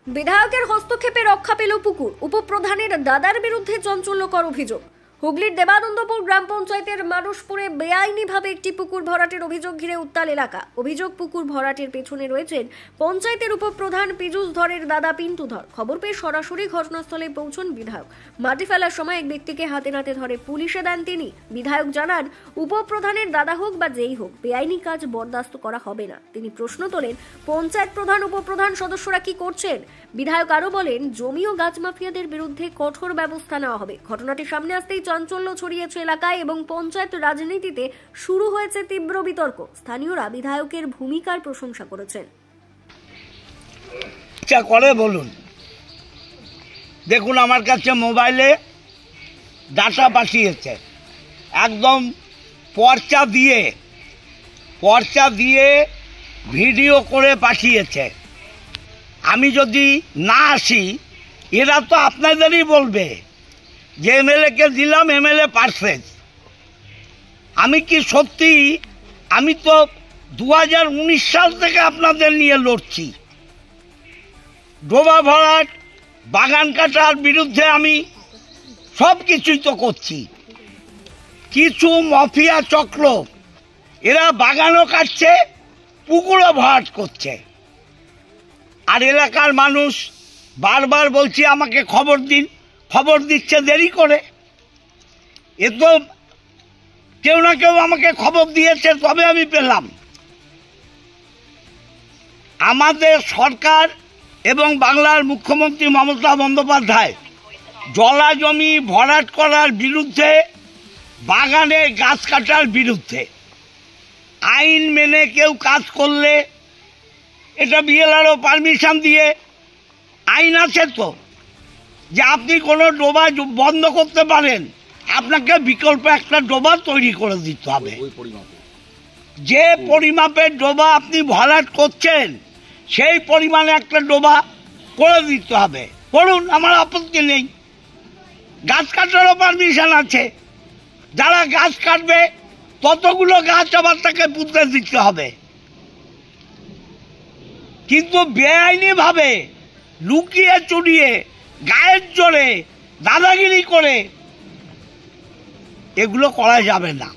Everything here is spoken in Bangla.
বিধায়কের হস্তক্ষেপে রক্ষা পেল পুকুর। উপপ্রধানের দাদার বিরুদ্ধে চাঞ্চল্যকর অভিযোগ। হুগলির দেবানন্দপুর গ্রাম পঞ্চায়েতের মানুষপুরে বেআইনিভাবে একটি পুকুর ভরাটের অভিযোগ ঘিরে উত্তাল এলাকা। অভিযোগ, পুকুর ভরাটের পেছনে রয়েছেন পঞ্চায়েতের উপপ্রধান পীযূষ ধরের দাদা পিন্টু ধর। খবর পেয়ে সরাসরি ঘটনাস্থলে পৌঁছন বিধায়ক। মাটি ফেলার সময় এক ব্যক্তিকে হাতে নাতে ধরে পুলিশে দেন তিনি। বিধায়ক জানান, উপপ্রধানের দাদা হোক বা যেই হোক, বেআইনি কাজ বরদাস্ত করা হবে না। তিনি প্রশ্ন তোলেন, পঞ্চায়েত প্রধান উপপ্রধান সদস্যরা কি করছেন? বিধায়ক আরো বলেন, জমি ও গাছ মাফিয়াদের বিরুদ্ধে কঠোর ব্যবস্থা নেওয়া হবে। ঘটনাটি সামনে আসতেই চাঞ্চল্য ছড়িয়েছে এলাকায় এবং পঞ্চায়েত রাজনীতিতে শুরু হয়েছে তীব্র বিতর্ক। স্থানীয়রা বিধায়কের ভূমিকার প্রশংসা করেছেন। বলুন, দেখুন আমার কাছে মোবাইলে ডাটা পাঠিয়েছে, একদম পর্চা দিয়ে ভিডিও করে পাঠিয়েছে। আমি যদি না আসি, এরা তো আপনাদেরই বলবে যে এমএলএকে দিলাম, এমএলএ পারফেক্ট। আমি কি সত্যি, আমি তো 2019 সাল থেকে আপনাদের নিয়ে লড়ছি। ডোবা ভরাট, বাগান কাটার বিরুদ্ধে আমি সব কিছুই তো করছি। কিছু মাফিয়া চক্র, এরা বাগানও কাটছে, পুকুরও ভরাট করছে। আর এলাকার মানুষ বারবার বলছি আমাকে খবর দিন, খবর দিচ্ছে দেরি করে। এ তো কেউ না কেউ আমাকে খবর দিয়েছে, তবে আমি পেলাম। আমাদের সরকার এবং বাংলার মুখ্যমন্ত্রী মমতা বন্দ্যোপাধ্যায় জলা জমি ভরাট করার বিরুদ্ধে, বাগানে গাছ কাটার বিরুদ্ধে। আইন মেনে কেউ কাজ করলে এটা বিএলআরও পারমিশন দিয়ে, আইন আছে তো, যে আপনি কোনো ডোবা বন্ধ করতে পারেন, আপনাকে বিকল্প একটা ডোবা তৈরি করে দিতে হবে। যে পরিমাপের ডোবা আপনি ভরাট করছেন, সেই পরিমাণে একটা ডোবা করে দিতে হবে। করুন, আমার আপত্তি নেই। গাছ কাটারও পারমিশন আছে। যারা গাছ কাটবে ততগুলো গাছ আবার তাকে পুঁততে দিতে হবে। কিন্তু বেআইনিভাবে লুকিয়ে চুরিয়ে, গায়ের জোরে দাদাগিরি করে এগুলো করা যাবে না।